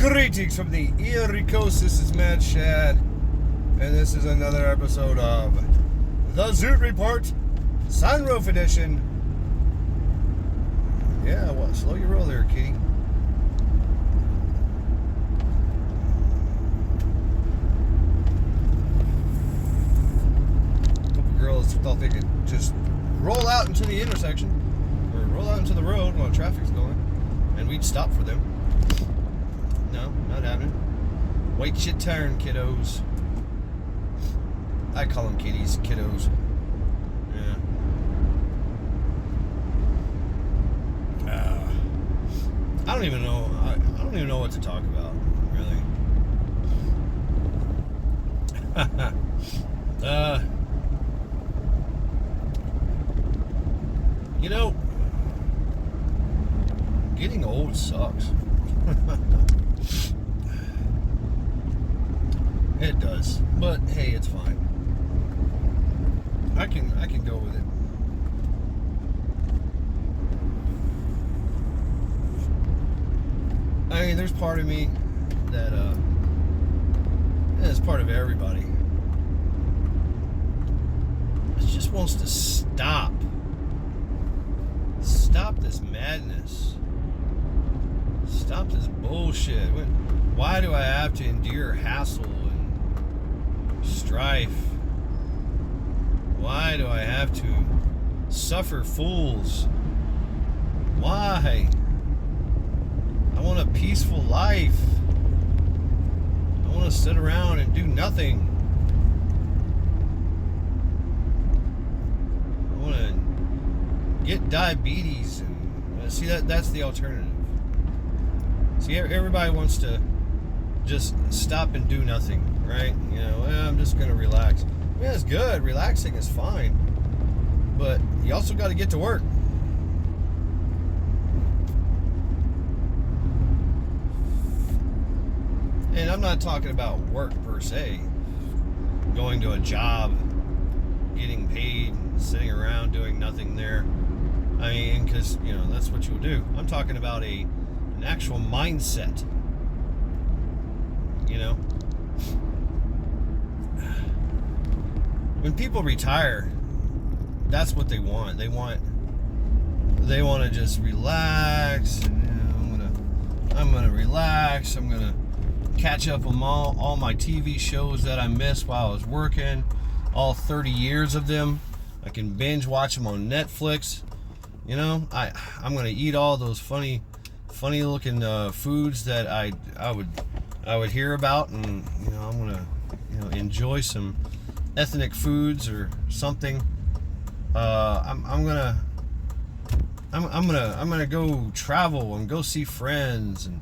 Greetings from the Erie Coast. This is Mad Shad, and this is another episode of the Zoot Report, Sunroof Edition. Yeah, well, slow your roll there, kitty. A couple girls thought they could just roll out into the intersection, or roll out into the road while traffic's going, and we'd stop for them. No, not happening. Wait your turn, kiddos. I call them kitties, kiddos. Yeah. I don't even know. I don't even know what to talk about, really. You know, getting old sucks. It does, but hey, it's fine. I can go with it. I mean, there's part of me that it's part of everybody. It just wants to stop this madness. Stop this bullshit. Why do I have to endure hassle and strife? Why do I have to suffer fools? Why? I want a peaceful life. I want to sit around and do nothing. I want to get diabetes and see that's the alternative. See, everybody wants to just stop and do nothing, right? You know, I'm just going to relax. Yeah, it's good. Relaxing is fine. But you also got to get to work. And I'm not talking about work per se. Going to a job, getting paid, sitting around doing nothing there. I mean, because, you know, that's what you'll do. I'm talking about an actual mindset. You know? When people retire, that's what they want. They want to just relax. And, you know, I'm gonna relax. I'm gonna catch up on all my TV shows that I missed while I was working. All 30 years of them. I can binge watch them on Netflix. You know, I'm gonna eat all those funny looking foods that I would hear about, and you know, I'm gonna enjoy some ethnic foods or something. I'm gonna go travel and go see friends, and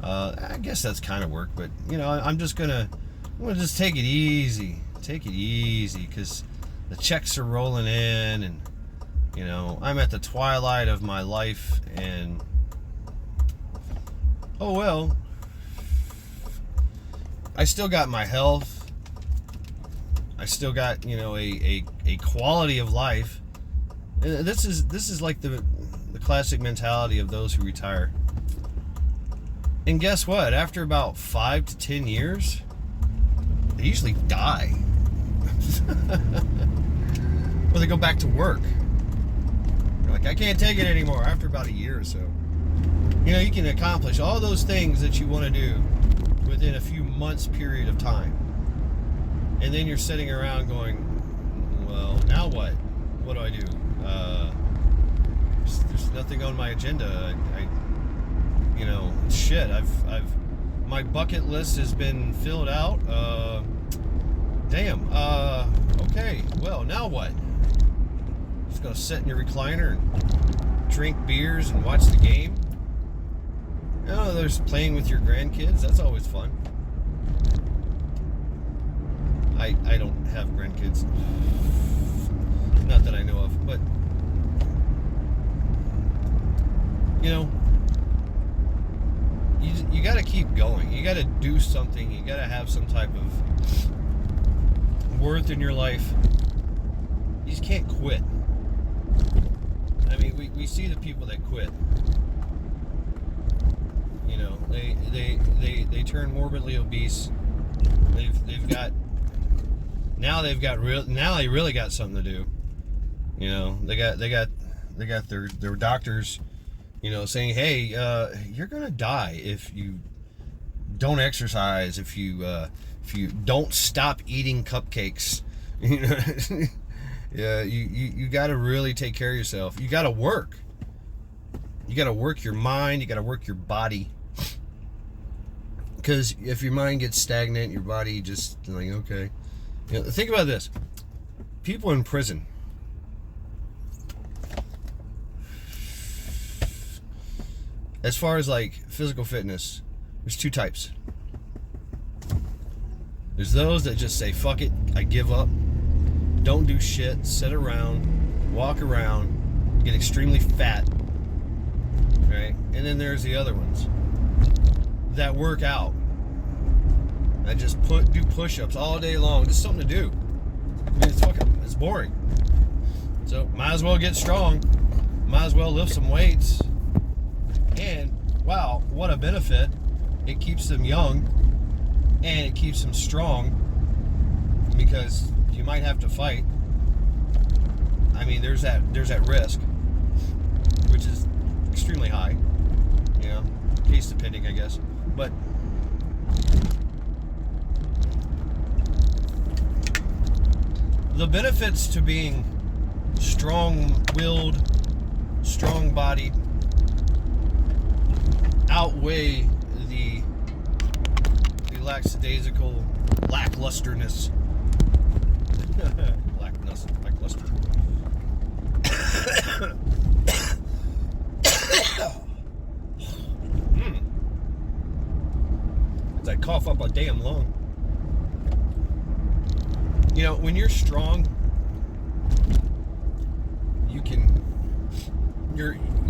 I guess that's kind of work, but you know, I'm gonna just take it easy, because the checks are rolling in, and you know, I'm at the twilight of my life, and oh well, I still got my health. I still got, you know, a quality of life. This is like the classic mentality of those who retire. And guess what? After about 5 to 10 years, they usually die. Or they go back to work. They're like, I can't take it anymore after about a year or so. You know, you can accomplish all those things that you want to do within a few months period of time. And then you're sitting around going, well, now what? What do I do? There's nothing on my agenda. You know, shit, my bucket list has been filled out. Damn. Okay, well, now what? Just gonna sit in your recliner and drink beers and watch the game? You know, there's playing with your grandkids. That's always fun. I don't have grandkids. Not that I know of, but you know, you got to keep going. You got to do something. You got to have some type of worth in your life. You just can't quit. I mean, we see the people that quit. You know, they turn morbidly obese. They've got now they really got something to do. You know, they got their doctors, you know, saying, hey, you're gonna die if you don't exercise, if you don't stop eating cupcakes. You know, yeah, you got to really take care of yourself. You got to work. You got to work your mind. You got to work your body. Because if your mind gets stagnant, your body just like, okay. You know, think about this. People in prison. As far as like physical fitness, there's two types. There's those that just say, fuck it, I give up. Don't do shit, sit around, walk around, get extremely fat. Right? And then there's the other ones that work out. I just do push-ups all day long. Just something to do. I mean, it's boring. So might as well get strong. Might as well lift some weights. And wow, what a benefit. It keeps them young and it keeps them strong, because you might have to fight. I mean, there's that risk, which is extremely high. You know, case depending, I guess. But the benefits to being strong-willed, strong-bodied outweigh the lackadaisical lacklusterness. Lackluster. As I cough up a damn lung. You know, when you're strong, you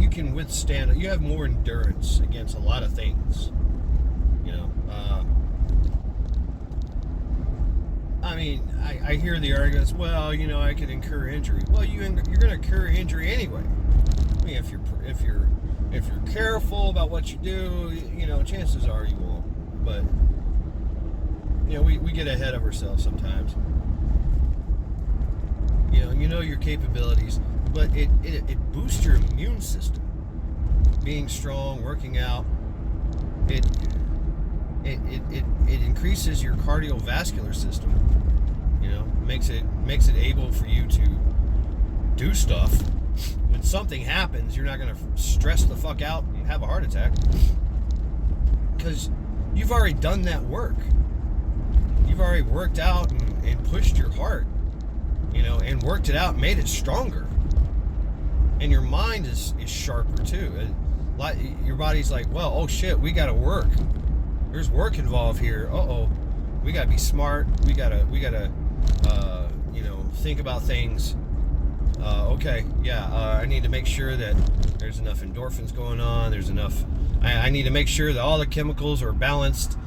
can withstand it. You have more endurance against a lot of things. You know, I mean, I hear the arguments. Well, you know, I could incur injury. Well, you're going to incur injury anyway. I mean, if you're careful about what you do, you know, chances are you won't. But you know, we get ahead of ourselves sometimes. You know your capabilities, but it boosts your immune system. Being strong, working out, it increases your cardiovascular system. You know, makes it able for you to do stuff. When something happens, you're not going to stress the fuck out and have a heart attack, because you've already done that work. You've already worked out and pushed your heart, you know, and worked it out, made it stronger. And your mind is sharper too. Your body's like, well, oh shit, we gotta work. There's work involved here. We gotta be smart. We gotta you know, think about things. I need to make sure that there's enough endorphins going on. There's enough. I need to make sure that all the chemicals are balanced,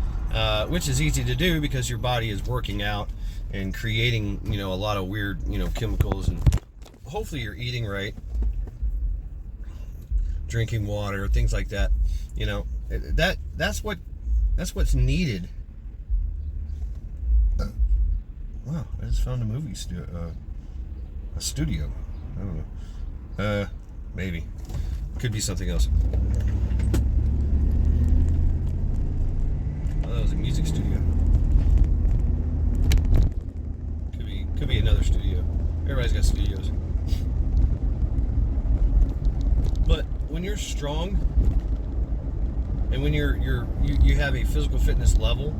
which is easy to do because your body is working out and creating, you know, a lot of weird, you know, chemicals, and hopefully you're eating right, drinking water, things like that. You know, that's what's needed. Wow, I just found a movie a studio. I don't know. Maybe. Could be something else. Oh, that was a music studio. Could be another studio. Everybody's got studios. But when you're strong, and when you have a physical fitness level,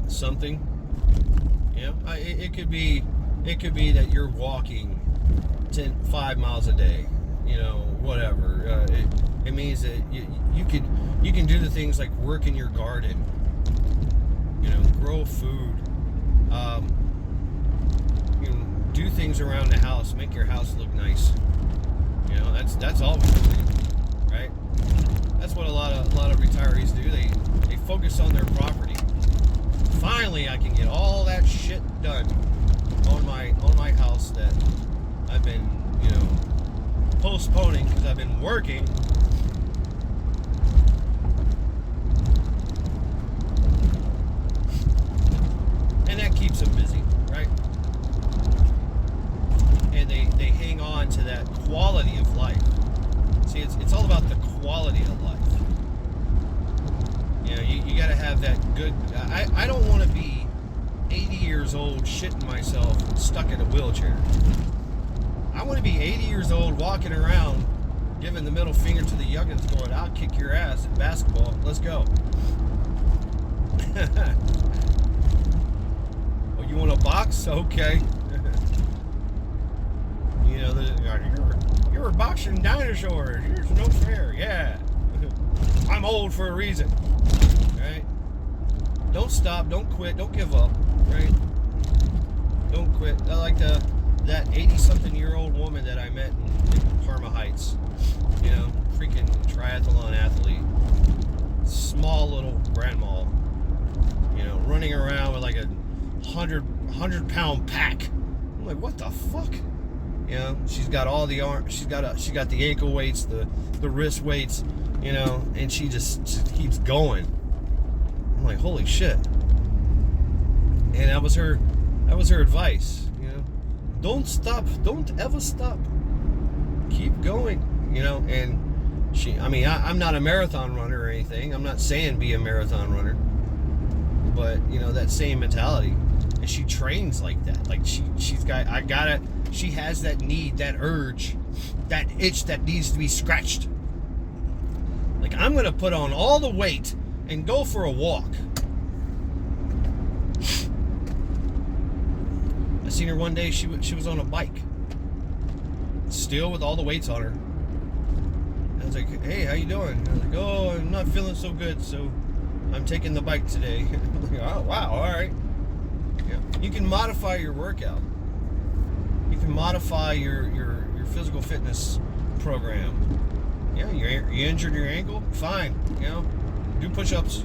something, you know, it could be that you're walking 5 miles a day, you know, whatever. It means that you can do the things like work in your garden, you know, grow food, you know, do things around the house, make your house look nice. You know, that's all we can do, right? That's what a lot of retirees do. They focus on their property. Finally, I can get all that shit done on my house that I've been, you know, postponing because I've been working. keeps them busy, right? And they hang on to that quality of life. See, it's all about the quality of life. You know, you got to have that good. I don't want to be 80 years old shitting myself stuck in a wheelchair. I want to be 80 years old walking around giving the middle finger to the youngins going, I'll kick your ass at basketball. Let's go. Oh, you want to box? Okay. You know, you're boxing dinosaurs. Here's no fair. Yeah. I'm old for a reason. Right? Don't stop. Don't quit. Don't give up. Right? Don't quit. I like that 80-something-year-old woman that I met in Parma Heights. You know, freaking triathlon athlete. Small little grandma. You know, running around with like a 100-pound pack. I'm like, what the fuck? You know, she's got all the arm. She got the ankle weights, the wrist weights. You know, and she just keeps going. I'm like, holy shit. And that was her advice. You know, don't stop. Don't ever stop. Keep going. You know, and I'm not a marathon runner or anything. I'm not saying be a marathon runner, but you know, that same mentality. And she trains like that. Like she has that need, that urge, that itch that needs to be scratched. Like, I'm going to put on all the weight and go for a walk. I seen her one day, she was on a bike. Still with all the weights on her. I was like, hey, how you doing? I was like, oh, I'm not feeling so good, so I'm taking the bike today. I'm like, oh, wow, all right. Yeah. You can modify your workout. You can modify your physical fitness program. Yeah, you injured your ankle? Fine. You know, do push-ups.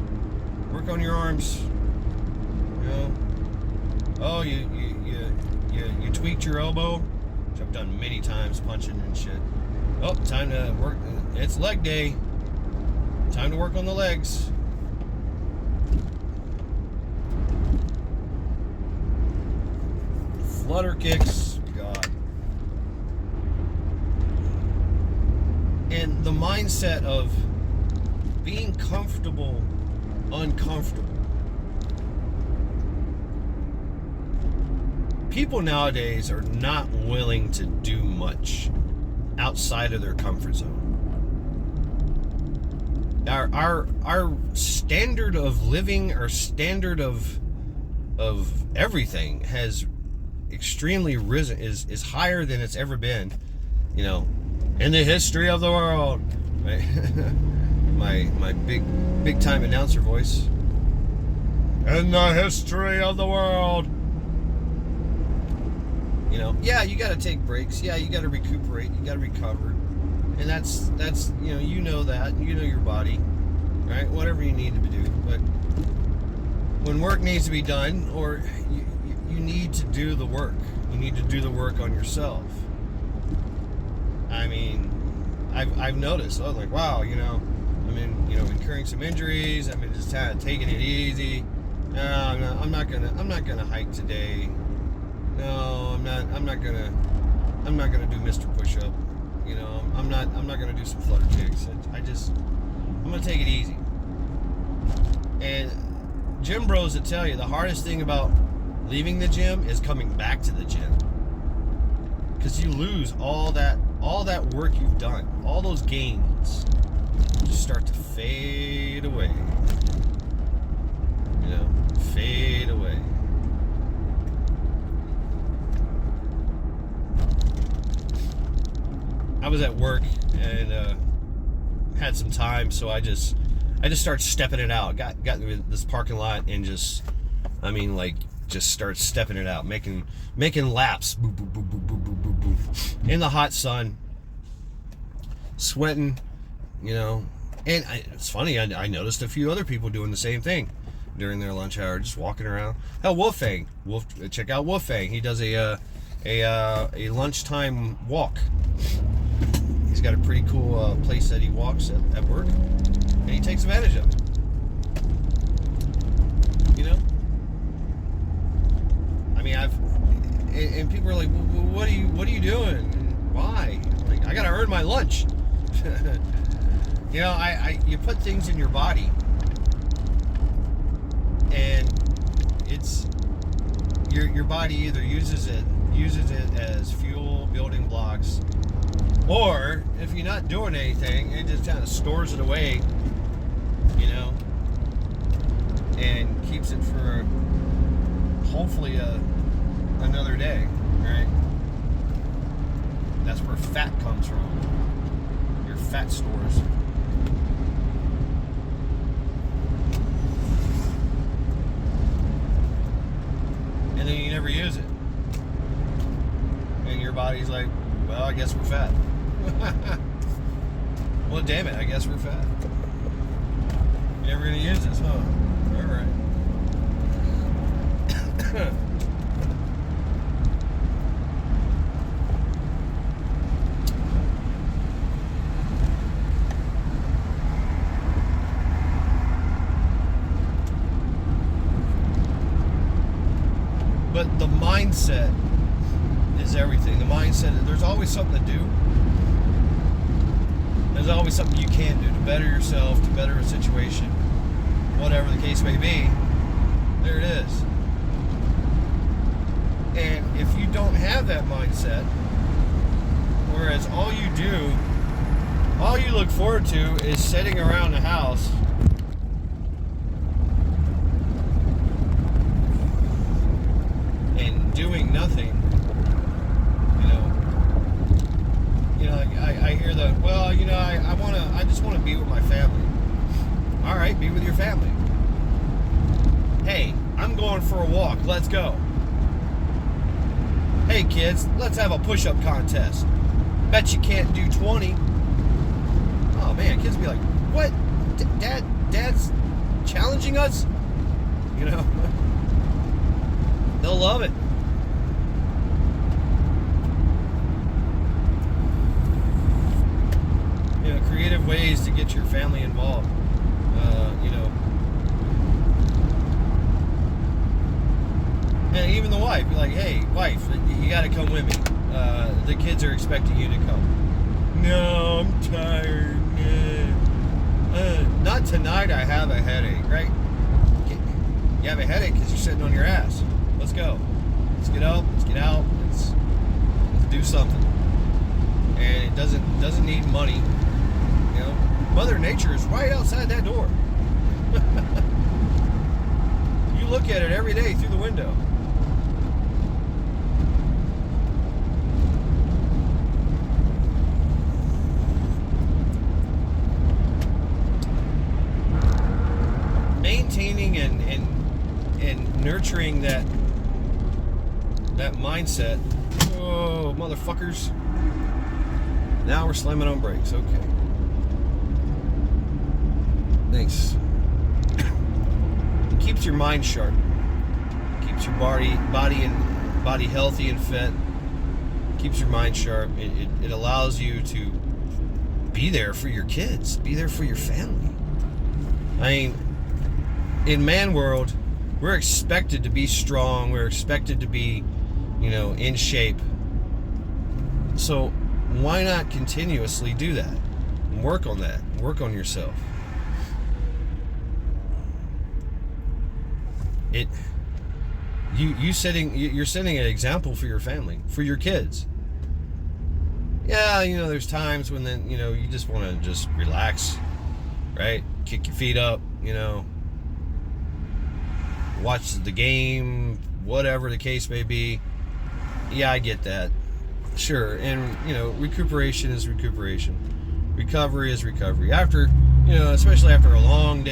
Work on your arms. You know. Oh, you tweaked your elbow, which I've done many times, punching and shit. Oh, time to work. It's leg day. Time to work on the legs. Flutter kicks. God. And the mindset of being comfortable, uncomfortable. People nowadays are not willing to do much outside of their comfort zone. Our standard of living, our standard of everything has extremly risen, is higher than it's ever been, you know, in the history of the world. Right? my big time announcer voice. In the history of the world. You know, yeah, you got to take breaks. Yeah, you got to recuperate. You got to recover, and that's you know that, you know your body, right? Whatever you need to do. But when work needs to be done, or you need to do the work. You need to do the work on yourself. I mean, I've noticed. I was like, wow, you know, I mean, you know, incurring some injuries. I mean, just kind of taking it easy. No, I'm not gonna hike today. No, I'm not gonna do Mr. Push-Up. You know, I'm not gonna do some flutter kicks. I'm gonna take it easy. And gym bros that tell you the hardest thing about leaving the gym is coming back to the gym, because you lose all that work you've done. All those gains just start to fade away. You know, fade away. I was at work and had some time, so I just started stepping it out. Got into this parking lot and just start stepping it out, making laps, boop, boop, boop, boop, boop, boop, boop, boop, in the hot sun, sweating, you know. And it's funny, I noticed a few other people doing the same thing during their lunch hour, just walking around. Hell, Wolfang, check out Wolfang. He does a lunchtime walk. He's got a pretty cool place that he walks at work, and he takes advantage of it. You know? mean, and people are like, well, what are you doing? Why? Like, I gotta earn my lunch. You know, you put things in your body, and it's your body either uses it as fuel, building blocks, or if you're not doing anything, it just kind of stores it away, you know, and keeps it for hopefully another day, right? That's where fat comes from. Your fat stores. And then you never use it. And your body's like, well, I guess we're fat. Well, damn it, I guess we're fat. You're never gonna use this, huh? Alright. But the mindset is everything. The mindset, there's always something to do. There's always something you can do to better yourself, to better a situation, whatever the case may be. There it is. And if you don't have that mindset, whereas all you look forward to is sitting around the house and doing nothing, I hear I just want to be with my family. All right, be with your family. Hey, I'm going for a walk. Let's go. Hey kids, let's have a push-up contest. Bet you can't do 20. Oh man, kids be like, what? Dad's challenging us? You know? They'll love it. You know, creative ways to get your family involved. And even the wife, be like, hey, wife, you got to come with me. The kids are expecting you to come. No, I'm tired. Not tonight, I have a headache, right? You have a headache because you're sitting on your ass. Let's go. Let's get up. Let's get out. Let's do something. And it doesn't need money. You know, Mother Nature is right outside that door. You look at it every day through the window. Maintaining and nurturing that mindset. Oh, motherfuckers. Now we're slamming on brakes. Okay. Thanks. It keeps your mind sharp. Keeps your body healthy and fit. Keeps your mind sharp. It allows you to be there for your kids. Be there for your family. I mean, in man world, we're expected to be strong. We're expected to be, in shape. So why not continuously do that? Work on that. Work on yourself. You're setting an example for your family, for your kids. Yeah, there's times when then, you just want to just relax, right? Kick your feet up, watch the game, whatever the case may be. Yeah, I get that. Sure. And, recuperation is recuperation. Recovery is recovery. After, especially after a long,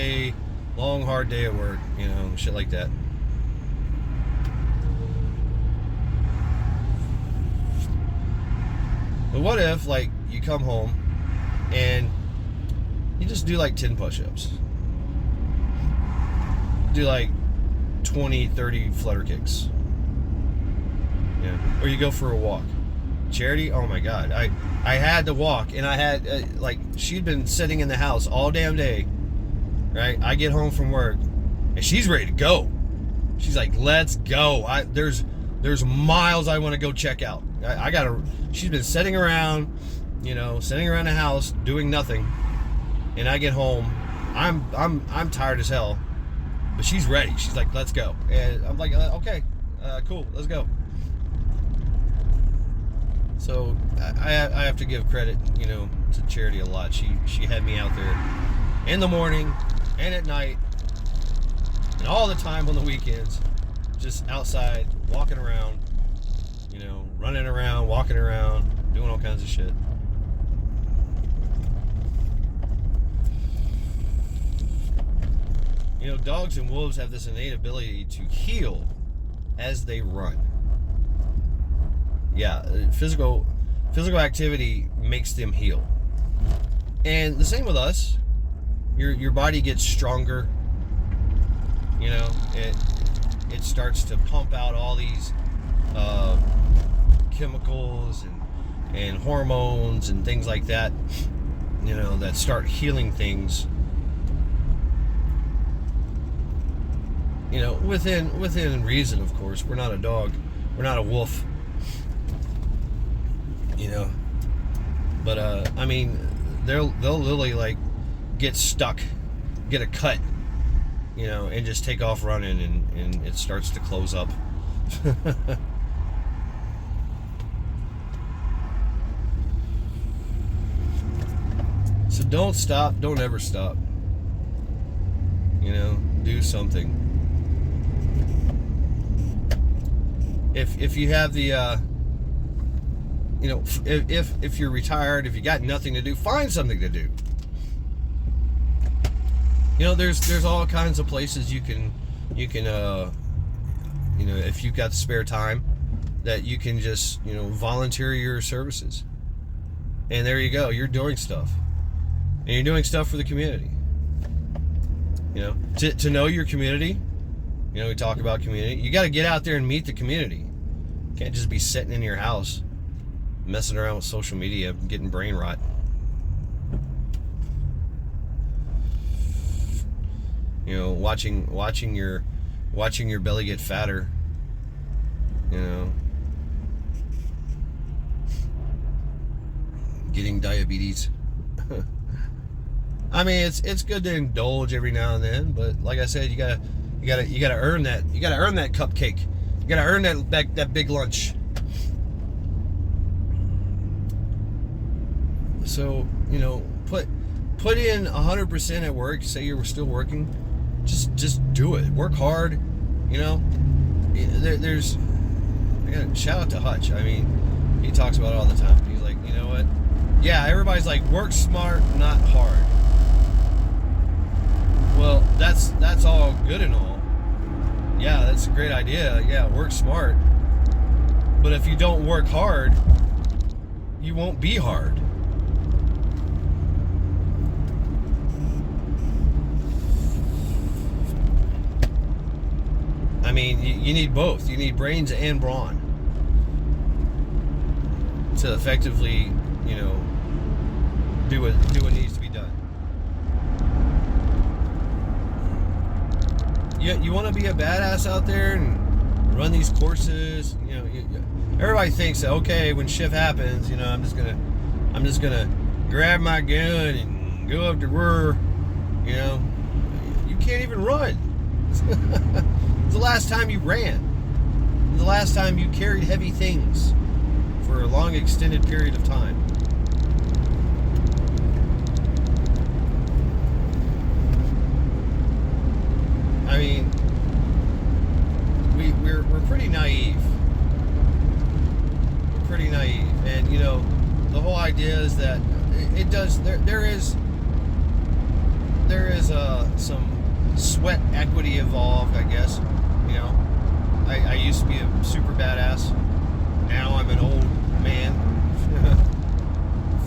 hard day at work, shit like that. But what if, you come home and you just do 10 push-ups? Do 20, 30 flutter kicks. Yeah. Or you go for a walk. Charity, oh my God. I had to walk, and I had, she'd been sitting in the house all damn day, right? I get home from work, and she's ready to go. She's like, let's go. There's There's miles I want to go check out. I gotta. She's been sitting around, sitting around the house doing nothing, and I get home. I'm tired as hell, but she's ready. She's like, let's go, and I'm like, okay, cool, let's go. So I have to give credit, to Charity a lot. She had me out there in the morning and at night and all the time on the weekends, just outside walking around, running around, walking around, doing all kinds of shit. Dogs and wolves have this innate ability to heal as they run. Yeah, physical activity makes them heal. And the same with us. Your body gets stronger. It starts to pump out all these chemicals and hormones and things like that, that start healing things. Within reason, of course. We're not a dog. We're not a wolf. But I mean, they'll literally get stuck, get a cut, and just take off running, and it starts to close up. So don't stop. Don't ever stop. Do something. If you have the if you're retired, if you got nothing to do, find something to do. There's all kinds of places you can if you've got spare time, that you can just volunteer your services, and there you go, you're doing stuff, and you're doing stuff for the community. To know your community. We talk about community. You got to get out there and meet the community. You can't just be sitting in your house messing around with social media, getting brain rot. Watching your belly get fatter. Getting diabetes. I mean, it's good to indulge every now and then, but like I said, you gotta earn that. You gotta earn that cupcake. You gotta earn that big lunch. So put in 100% at work. Say you're still working, just do it. Work hard. There's. I gotta shout out to Hutch. I mean, he talks about it all the time. He's like, you know what? Yeah, everybody's like, work smart, not hard. Well, that's all good and all. Yeah, that's a great idea. Yeah, work smart. But if you don't work hard, you won't be hard. I mean, you need both. You need brains and brawn to effectively, do what needs to be done. You want to be a badass out there and run these courses. Everybody thinks that, okay, when shift happens, I'm just gonna grab my gun and go up to where, you can't even run. When's the last time you ran? When's the last time you carried heavy things for a long extended period of time? I mean, we're pretty naive. We're pretty naive, and the whole idea is that it does. There is some sweat equity involved, I guess. I used to be a super badass. Now I'm an old man,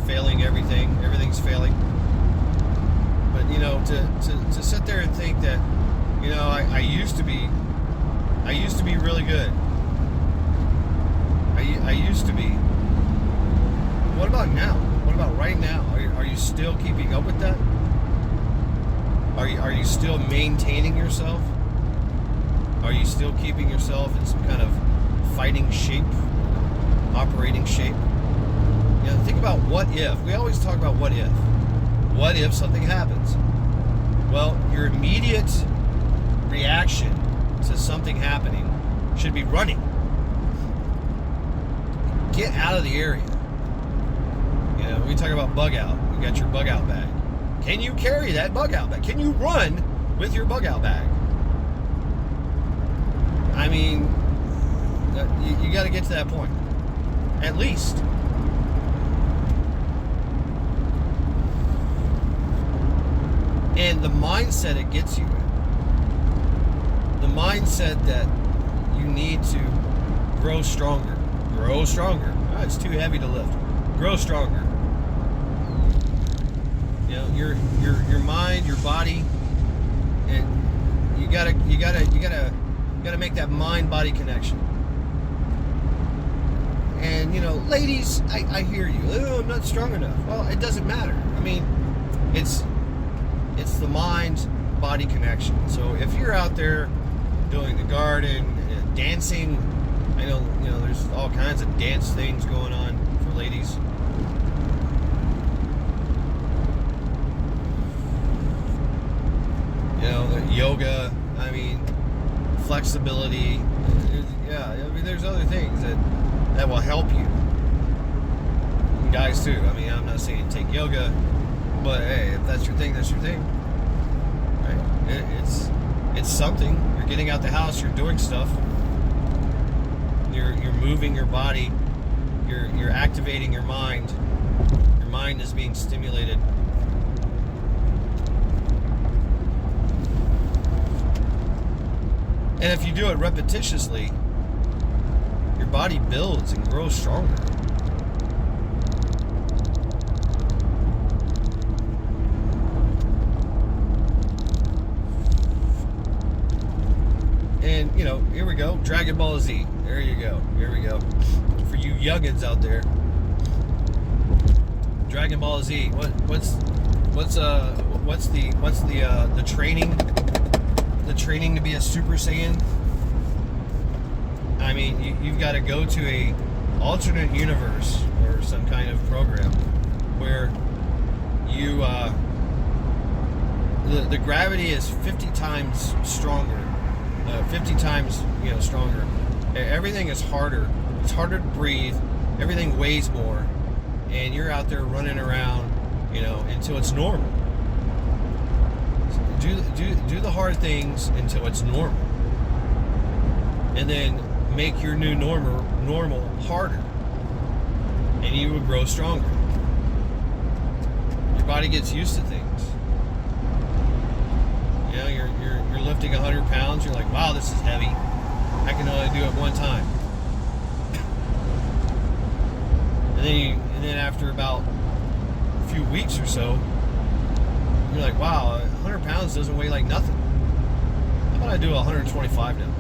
failing everything. Everything's failing. But to sit there and think that. I used to be really good. I used to be. What about now? What about right now? Are you still keeping up with that? Are you still maintaining yourself? Are you still keeping yourself in some kind of fighting shape, operating shape. You know, think about what if. We always talk about what if. What if something happens? Well, your immediate reaction to something happening should be running. Get out of the area. You know, we talk about bug out. You got your bug out bag. Can you carry that bug out bag? Can you run with your bug out bag? I mean, you got to get to that point, at least. And the mindset it gets you in, the mindset that you need to grow stronger. Grow stronger. Oh, it's too heavy to lift. Grow stronger. You know, your mind, your body, and you gotta make that mind-body connection. And you know, ladies, I hear you. Oh, I'm not strong enough. Well, it doesn't matter. I mean, it's the mind-body connection. So if you're out there doing the garden, dancing, I know, you know, there's all kinds of dance things going on for ladies. You know, yoga, I mean, flexibility. Yeah, I mean, there's other things that will help you. And guys too. I mean, I'm not saying take yoga, but hey, if that's your thing, that's your thing. Right? It's something. You're getting out the house. You're doing stuff. You're moving your body. You're activating your mind. Your mind is being stimulated. And if you do it repetitiously, your body builds and grows stronger. And, you know, here we go. Dragon Ball Z. There you go. Here we go. For you youngins out there. Dragon Ball Z. What's the training? The training to be a Super Saiyan? I mean, you've got to go to a alternate universe or some kind of program where you the gravity is 50 times stronger. 50 times, you know, stronger. Everything is harder. It's harder to breathe. Everything weighs more, and you're out there running around, you know, until it's normal. So do the hard things until it's normal, and then make your new normal harder, and you will grow stronger. Your body gets used to things. You know, you're lifting 100 pounds. You're like, wow, this is heavy. I can only do it one time. And then after about a few weeks or so, you're like, wow, 100 pounds doesn't weigh like nothing. How about I do 125 now?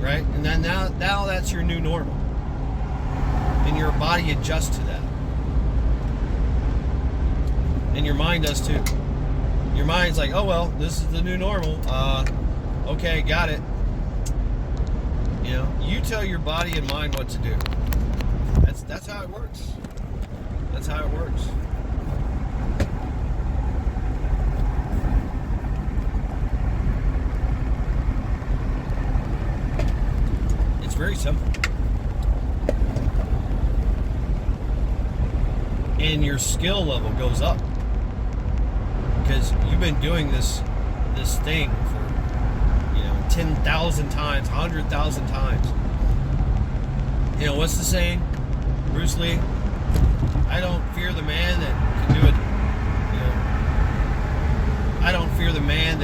Right? And then now that's your new normal. And your body adjusts to that. And your mind does too. Your mind's like, oh well, this is the new normal. Okay, got it. You know, you tell your body and mind what to do. That's how it works. That's how it works. It's very simple. And your skill level goes up. Because you've been doing this thing for, you know, 10,000 times, 100,000 times. You know, what's the saying? Bruce Lee, I don't fear the man that can do it. You know, I don't fear the man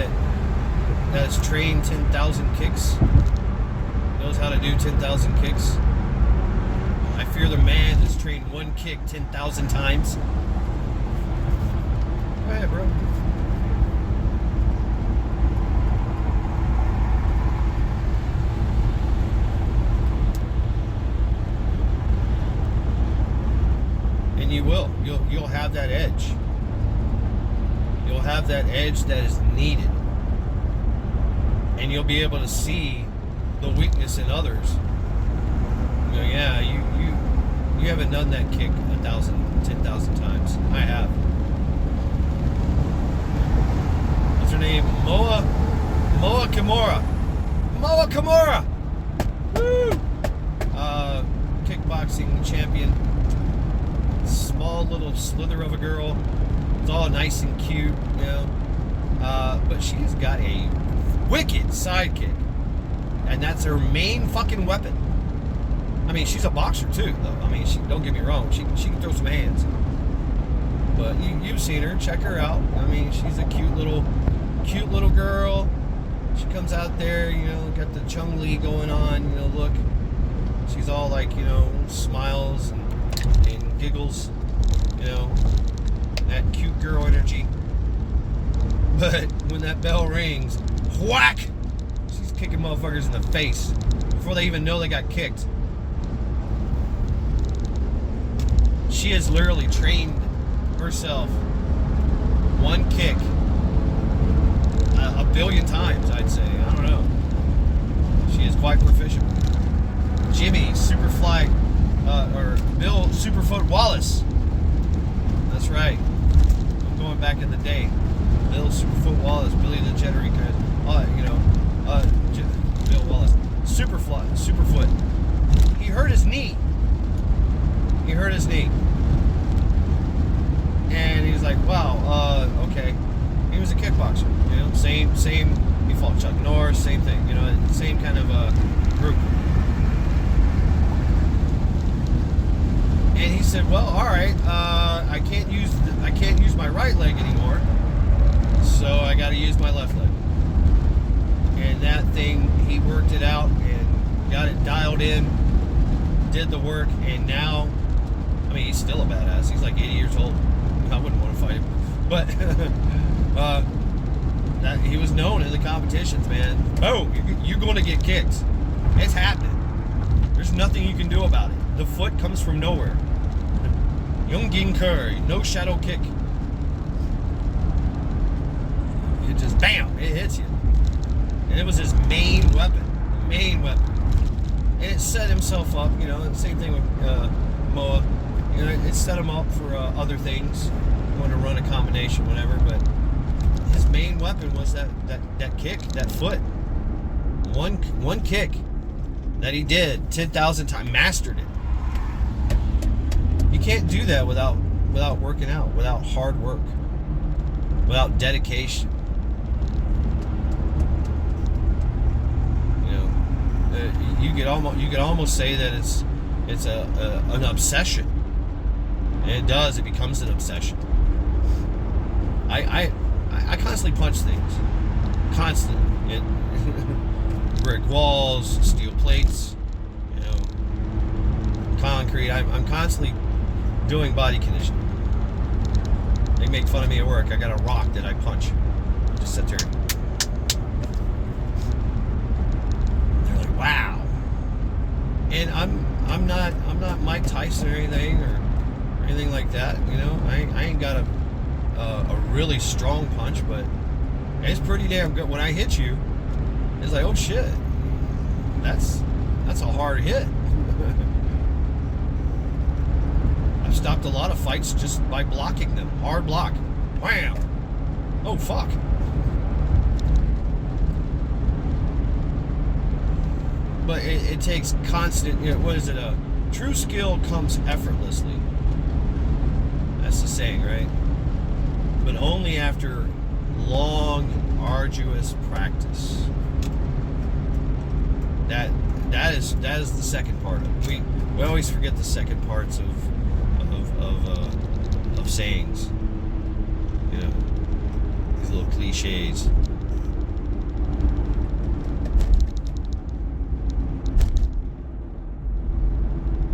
that's trained 10,000 kicks, knows how to do 10,000 kicks. I fear the man that's trained one kick 10,000 times. Go ahead, bro. And you will. You'll have that edge. You'll have that edge that is needed. And you'll be able to see the weakness in others. You know, yeah, you haven't done that kick 1,000, 10,000 times. I have. What's her name? Moa Kimura. Moa Kimura. Woo! Kickboxing champion. Small little slither of a girl. It's all nice and cute, you know. But she's got a wicked sidekick. And that's her main fucking weapon. I mean, she's a boxer too, though. I mean, don't get me wrong. She can throw some hands. But you've seen her. Check her out. I mean, she's a cute little girl. She comes out there, you know, got the Chung Li going on. You know, look. She's all like, you know, smiles and giggles. You know, that cute girl energy. But when that bell rings, whack! She's kicking motherfuckers in the face before they even know they got kicked. She has literally trained herself one kick a billion times, I'd say. I don't know. She is quite proficient. Jimmy Superfly, or Bill Superfoot Wallace. That's right. I'm going back in the day. Bill Superfoot Wallace, Billy the Jet Ski, Bill Wallace. Superfoot. He hurt his knee. And he was like, wow, okay. He was a kickboxer, you know, same, he fought Chuck Norris, same thing, you know, same kind of group. And he said, well, all right, I can't use my right leg anymore, so I got to use my left leg. And that thing, he worked it out and got it dialed in, did the work, and now, I mean, he's still a badass. He's like 80 years old. I wouldn't want to fight him, but he was known in the competitions, man. Oh, you're going to get kicked. It's happening. There's nothing you can do about it. The foot comes from nowhere. Youngin Curry, no shadow kick. It just bam, it hits you. And it was his main weapon. And it set himself up, you know, and same thing with Moa. You know, it set him up for other things. You want to run a combination, whatever, but his main weapon was that kick, that foot. One kick that he did 10,000 times, mastered it. You can't do that without working out, without hard work, without dedication. You know, you could almost say that it's an obsession. And it does. It becomes an obsession. I constantly punch things. Constantly. Brick walls, steel plates, you know, concrete. I'm constantly doing body conditioning. They make fun of me at work. I got a rock that I punch. I just sit there. They're like, wow. And I'm not Mike Tyson or anything like that, you know. I ain't got a really strong punch, but it's pretty damn good. When I hit you, it's like, oh shit, that's a hard hit. I've stopped a lot of fights just by blocking them. Hard block. Wham. Oh fuck. But it takes constant, you know, what is it? True skill comes effortlessly. That's the saying, right? But only after long, arduous practice. That is the second part of it. We always forget the second parts of sayings. You know, these little cliches.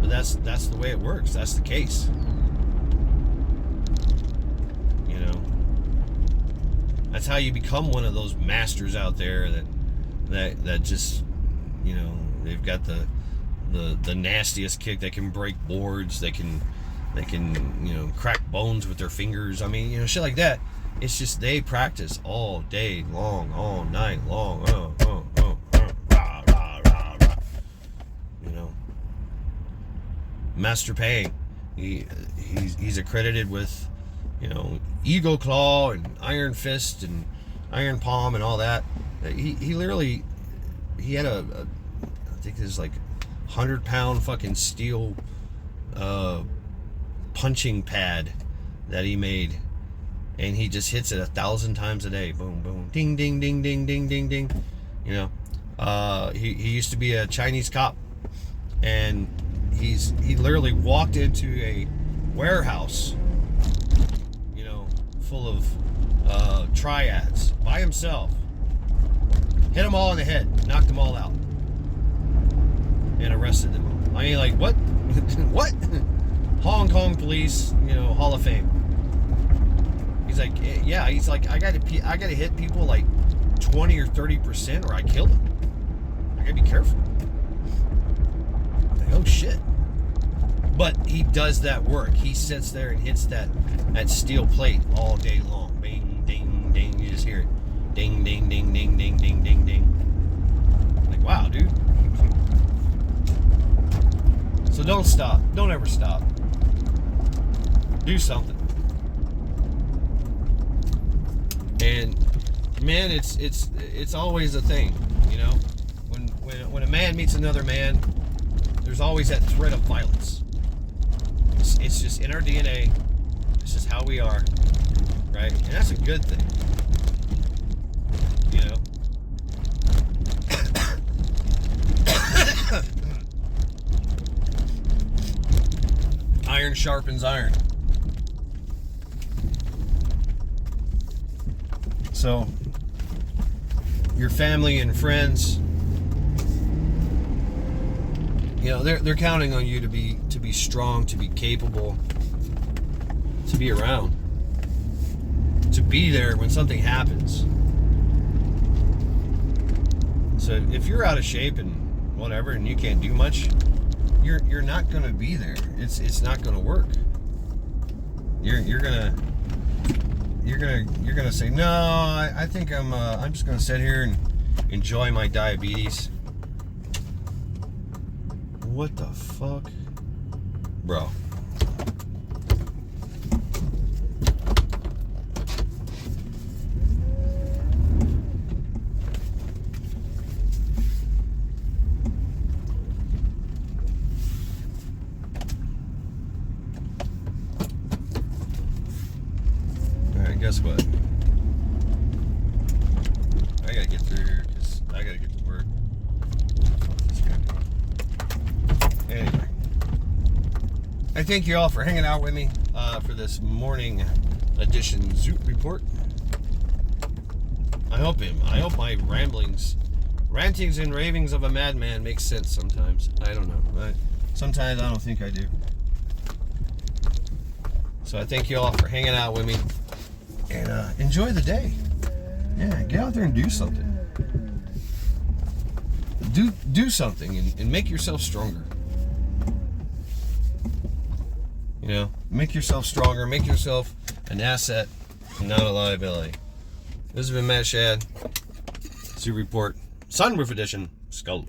But that's the way it works. That's the case. You know, that's how you become one of those masters out there that just, you know, they've got the nastiest kick. They can break boards. They can, you know, crack bones with their fingers. I mean, you know, shit like that. It's just they practice all day long, all night long. Rah, rah, rah. Master Paying. He's accredited with, Eagle Claw and Iron Fist and Iron Palm and all that. He literally, he had I think it was like 100-pound fucking steel punching pad that he made, and he just hits it 1,000 times a day. Boom, boom, ding, ding, ding, ding, ding, ding, ding. He used to be a Chinese cop, and he literally walked into a warehouse, full of triads by himself, hit them all in the head, knocked them all out, and arrested them all. I mean, like, what? What? Hong Kong police, Hall of Fame. He's like, yeah, he's like, I gotta hit people like 20 or 30% or I kill them. I gotta be careful. I'm like, oh shit. But he does that work. He sits there and hits that steel plate all day long. Bing, ding, ding. You just hear it. Ding, ding, ding, ding, ding, ding, ding, ding. Like, wow, dude. So don't stop. Don't ever stop. Do something. And man, it's always a thing, when a man meets another man, there's always that threat of violence. It's just in our DNA. It's just how we are, right? And that's a good thing, Iron sharpens iron. So, your family and friends, they're counting on you to be strong, to be capable, to be around, to be there when something happens. So if you're out of shape and whatever, and you can't do much, you're not going to be there. It's not going to work. You're gonna say, no, I think I'm just gonna sit here and enjoy my diabetes. What the fuck, bro? Guess what? I gotta get through here because I gotta get to work. Anyway, I thank you all for hanging out with me for this morning edition Zoot Report. I hope my rantings and ravings of a madman make sense sometimes. I don't know. Sometimes I don't think I do. So I thank you all for hanging out with me. And enjoy the day. Yeah, get out there and do something. Do something and make yourself stronger. Make yourself stronger. Make yourself an asset, not a liability. This has been Matt Shad. Zoot Report, Sunroof Edition, Skull.